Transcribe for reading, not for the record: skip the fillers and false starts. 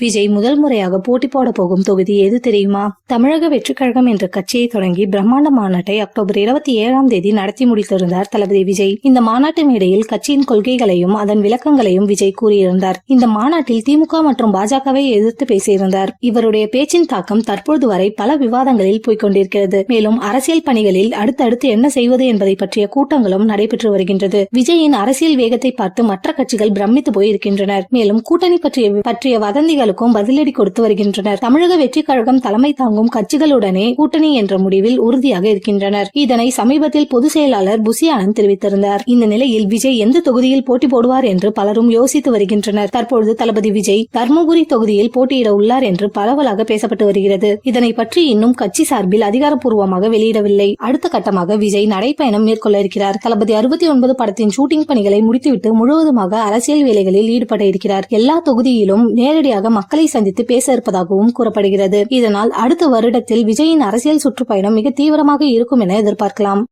விஜய் முதல் முறையாக போட்டி போட போகும் தொகுதி எது தெரியுமா? தமிழக வெற்றி கழகம் என்ற கட்சியை தொடங்கி பிரம்மாண்ட மாநாட்டை அக்டோபர் 27 நடத்தி முடித்திருந்தார் தளபதி விஜய். இந்த மாநாட்டு மேடையில் கட்சியின் கொள்கைகளையும் அதன் விளக்கங்களையும் விஜய் கூறியிருந்தார். இந்த மாநாட்டில் திமுக மற்றும் பாஜகவை எதிர்த்து பேசியிருந்தார். இவருடைய பேச்சின் தாக்கம் தற்போது வரை பல விவாதங்களில் போய்கொண்டிருக்கிறது. மேலும் அரசியல் பணிகளில் அடுத்தடுத்து என்ன செய்வது என்பதை பற்றிய கூட்டங்களும் நடைபெற்று வருகின்றது. விஜயின் அரசியல் வேகத்தை பார்த்து மற்ற கட்சிகள் பிரமித்து போயிருக்கின்றனர். மேலும் கூட்டணி பற்றிய வதந்திகளுக்கும் பதிலடி கொடுத்து வருகின்றனர். தமிழக வெற்றி கழகம் தலைமை தாங்கும் கட்சிகளுடனே கூட்டணி என்ற முடிவில் உறுதியாக இருக்கின்றனர். இதனை சமீபத்தில் பொதுச் செயலாளர் புசி ஆனந்த் தெரிவித்திருந்தார். இந்த நிலையில் விஜய் எந்த தொகுதியில் போட்டி போடுவார் என்று பலரும் யோசித்து வருகின்றனர். தற்பொழுது தளபதி விஜய் தர்மபுரி தொகுதியில் போட்டியிட உள்ளார் என்று பரவலாக பேசப்பட்டு வருகிறது. இதனை பற்றி இன்னும் கட்சி சார்பில் அதிகாரப்பூர்வமாக வெளியிடவில்லை. அடுத்த கட்டமாக விஜய் நடைப்பயணம் மேற்கொள்ள இருக்கிறார். தளபதி 69 படத்தின் ஷூட்டிங் பணிகளை முடித்துவிட்டு முழுவதுமாக அரசியல் வேலைகளில் ஈடுபட இருக்கிறார். எல்லா தொகுதியிலும் நேரடியாக மக்களை சந்தித்து பேச இருப்பதாகவும் கூறப்படுகிறது. இதனால் அடுத்த வருடத்தில் விஜயின் அரசியல் சுற்றுப்பயணம் மிக தீவிரமாக இருக்கும் என எதிர்பார்க்கலாம்.